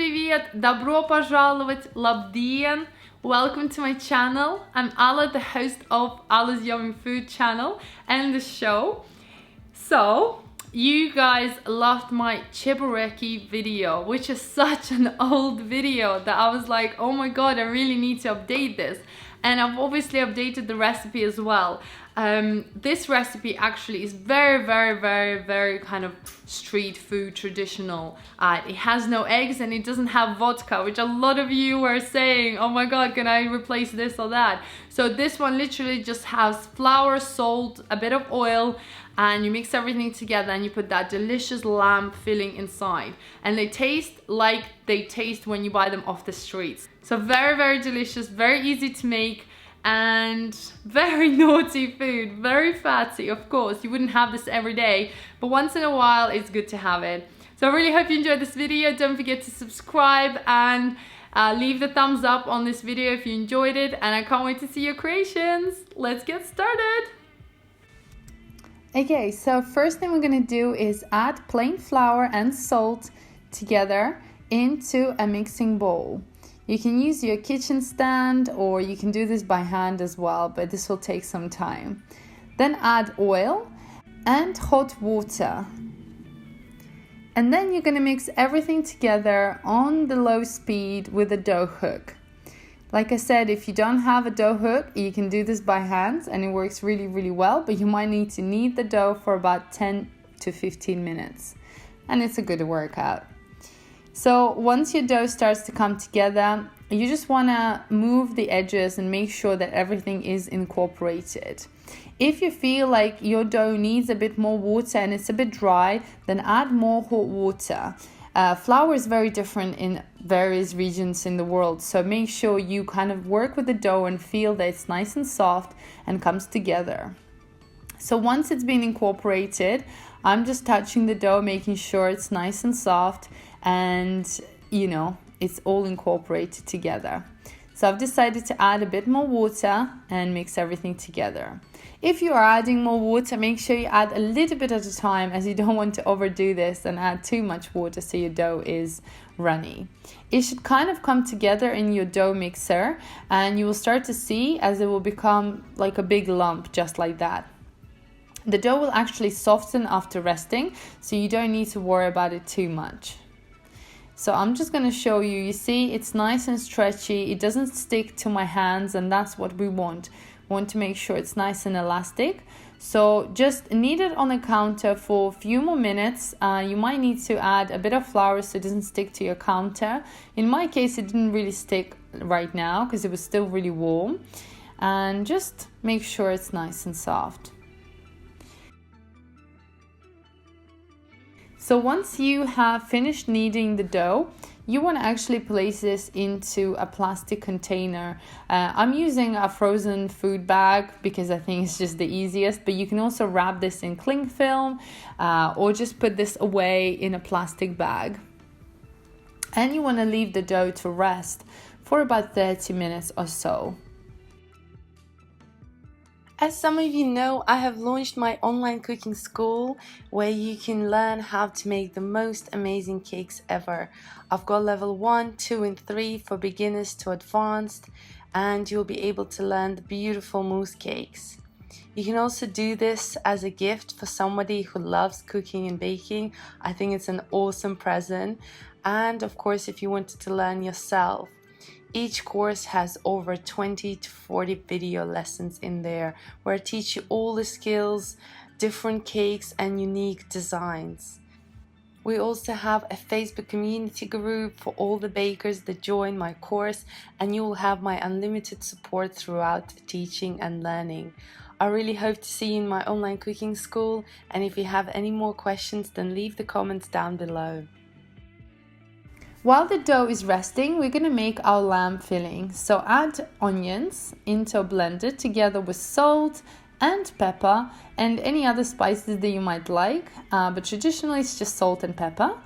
привет! Добро пожаловать! Labdien! Welcome to my channel. I'm Alla, the host of AllasYummyFood channel and the show. So, you guys loved my Chebureki video, which is such an old video that I was like, oh my god, I really need to update this. And I've obviously updated the recipe as well. This recipe actually is very kind of street food traditional. It has no eggs and it doesn't have vodka, which a lot of you were saying, oh my god, can I replace this or that? So this one literally just has flour, salt, a bit of oil, and you mix everything together and you put that delicious lamb filling inside. And they taste like they taste when you buy them off the streets. So very delicious, very easy to make, and very naughty food, very fatty, of course. You wouldn't have this every day, but once in a while it's good to have it. So I really hope you enjoyed this video. Don't forget to subscribe and leave the thumbs up on this video if you enjoyed it, and I can't wait to see your creations. Let's get started. Okay, so first thing we're gonna do is add plain flour and salt together into a mixing bowl. You can use your kitchen stand or you can do this by hand as well, but this will take some time. Then add oil and hot water. And then you're gonna mix everything together on the low speed with a dough hook. Like I said, if you don't have a dough hook, you can do this by hand and it works really well, but you might need to knead the dough for about 10 to 15 minutes. And it's a good workout. So once your dough starts to come together, you just want to move the edges and make sure that everything is incorporated. If you feel like your dough needs a bit more water and it's a bit dry, then add more hot water. Flour is very different in various regions in the world, so make sure you kind of work with the dough and feel that it's nice and soft and comes together. So once it's been incorporated, I'm just touching the dough, making sure it's nice and soft and, you know, it's all incorporated together. So I've decided to add a bit more water and mix everything together. If you are adding more water, make sure you add a little bit at a time, as you don't want to overdo this and add too much water so your dough is runny. It should kind of come together in your dough mixer and you will start to see as it will become like a big lump, just like that. The dough will actually soften after resting, so you don't need to worry about it too much. So I'm just going to show you, you see it's nice and stretchy, it doesn't stick to my hands, and that's what we want. We want to make sure it's nice and elastic. So just knead it on the counter for a few more minutes. You might need to add a bit of flour so it doesn't stick to your counter. In my case, it didn't really stick right now because it was still really warm. And just make sure it's nice and soft. So once you have finished kneading the dough, you want to actually place this into a plastic container. I'm using a frozen food bag because I think it's just the easiest, but you can also wrap this in cling film or just put this away in a plastic bag. And you want to leave the dough to rest for about 30 minutes or so. As some of you know, I have launched my online cooking school where you can learn how to make the most amazing cakes ever. I've got level 1, 2 and 3 for beginners to advanced, and you'll be able to learn the beautiful mousse cakes. You can also do this as a gift for somebody who loves cooking and baking. I think it's an awesome present. And of course, if you wanted to learn yourself. Each course has over 20 to 40 video lessons in there where I teach you all the skills, different cakes and unique designs. We also have a Facebook community group for all the bakers that join my course, and you will have my unlimited support throughout teaching and learning. I really hope to see you in my online cooking school, and if you have any more questions, then leave the comments down below. While the dough is resting, we're going to make our lamb filling. So add onions into a blender together with salt and pepper and any other spices that you might like. But traditionally it's just salt and pepper.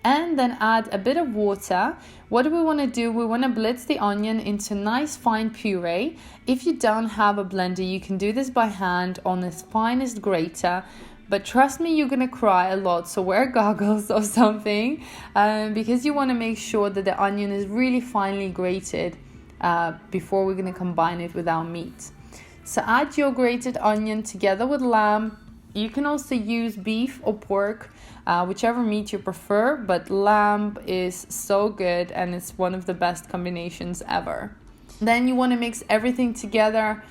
And then add a bit of water. What do we want to do? We want to blitz the onion into nice fine puree. If you don't have a blender, you can do this by hand on the finest grater. But trust me, you're gonna cry a lot, so wear goggles or something, because you want to make sure that the onion is really finely grated before we're gonna combine it with our meat. So add your grated onion together with lamb. You can also use beef or pork, whichever meat you prefer, but lamb is so good and it's one of the best combinations ever. Then you want to mix everything together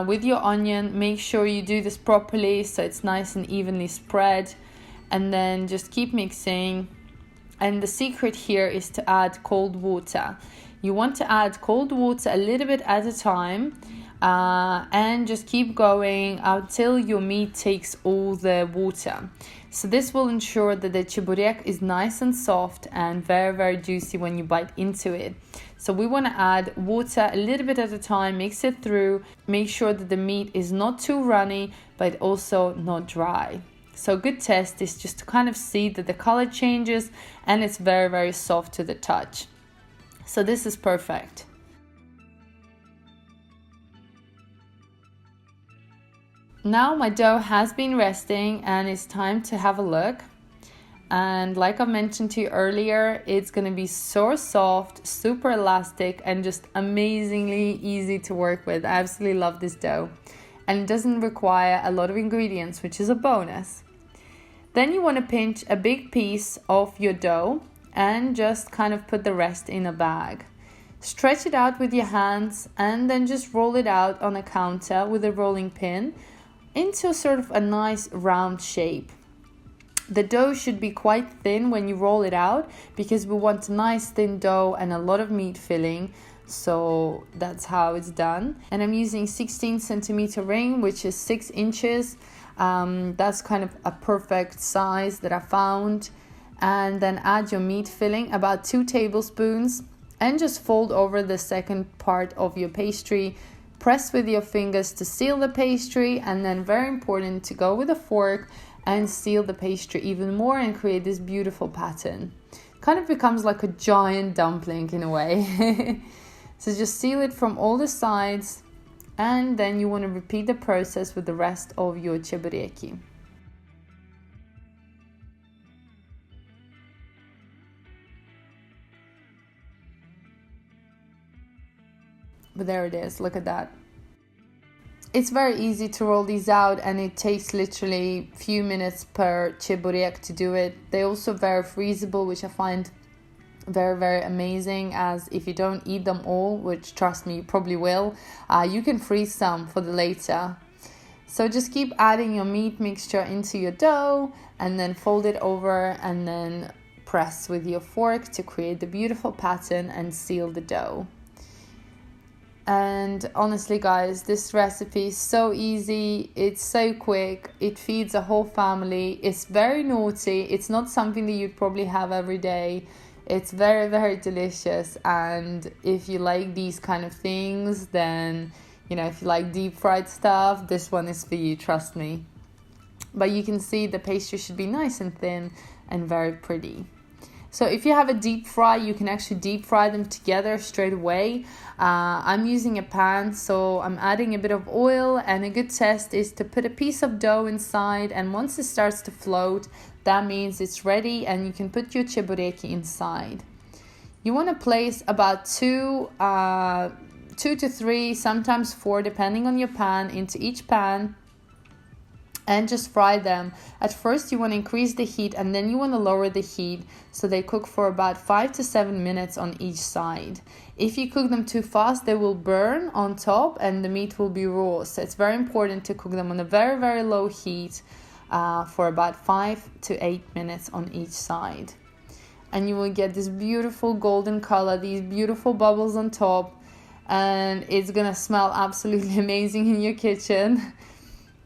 with your onion. Make sure you do this properly so it's nice and evenly spread, and then just keep mixing. And the secret here is to add cold water. You want to add cold water a little bit at a time, and just keep going until your meat takes all the water. So this will ensure that the cheburek is nice and soft and very, very juicy when you bite into it. So we want to add water a little bit at a time, mix it through, make sure that the meat is not too runny, but also not dry. So a good test is just to kind of see that the color changes and it's very, very soft to the touch. So this is perfect. Now my dough has been resting and it's time to have a look. And like I mentioned to you earlier, it's going to be so soft, super elastic, and just amazingly easy to work with. I absolutely love this dough. And it doesn't require a lot of ingredients, which is a bonus. Then you want to pinch a big piece of your dough and just kind of put the rest in a bag. Stretch it out with your hands and then just roll it out on a counter with a rolling pin into sort of a nice round shape. The dough should be quite thin when you roll it out because we want a nice thin dough and a lot of meat filling. So that's how it's done. And I'm using 16 centimeter ring, which is 6 inches. That's kind of a perfect size that I found. And then add your meat filling, about 2 tablespoons, and just fold over the second part of your pastry. Press with your fingers to seal the pastry, and then very important to go with a fork and seal the pastry even more and create this beautiful pattern. Kind of becomes like a giant dumpling in a way. So just seal it from all the sides, and then you want to repeat the process with the rest of your chebureki. But there it is, look at that. It's very easy to roll these out and it takes literally a few minutes per cheburek to do it. They're also very freezable, which I find very, very amazing, as if you don't eat them all, which trust me, you probably will, you can freeze some for the later. So just keep adding your meat mixture into your dough and then fold it over and then press with your fork to create the beautiful pattern and seal the dough. And honestly guys, this recipe is so easy, it's so quick, it feeds a whole family, it's very naughty, it's not something that you'd probably have every day. It's very, very delicious, and if you like these kind of things, then, you know, if you like deep fried stuff, this one is for you, trust me. But you can see the pastry should be nice and thin and very pretty. So if you have a deep fry, you can actually deep fry them together straight away. I'm using a pan, so I'm adding a bit of oil, and a good test is to put a piece of dough inside, and once it starts to float, that means it's ready and you can put your chebureki inside. You want to place about 2 to 3, sometimes 4, depending on your pan, into each pan. And just fry them. At first you want to increase the heat and then you want to lower the heat so they cook for about 5 to 7 minutes on each side. If you cook them too fast, they will burn on top and the meat will be raw. So it's very important to cook them on a very, very low heat for about 5 to 8 minutes on each side. And you will get this beautiful golden color, these beautiful bubbles on top, and it's gonna smell absolutely amazing in your kitchen.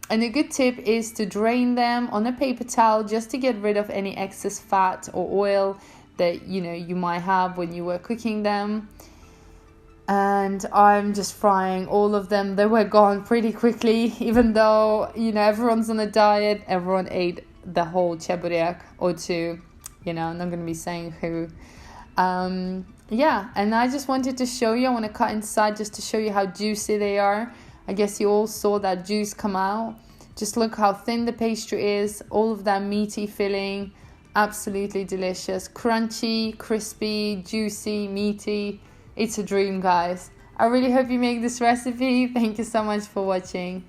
And a good tip is to drain them on a paper towel just to get rid of any excess fat or oil that you might have when you were cooking them. And I'm just frying all of them. They were gone pretty quickly, even though everyone's on a diet. Everyone ate the whole cheburek or two. I'm not going to be saying who. Yeah, and I just wanted to show you. I want to cut inside just to show you how juicy they are. I guess you all saw that juice come out. Just look how thin the pastry is, all of that meaty filling, absolutely delicious, crunchy, crispy, juicy, meaty. It's a dream, guys. I really hope you make this recipe. Thank you so much for watching.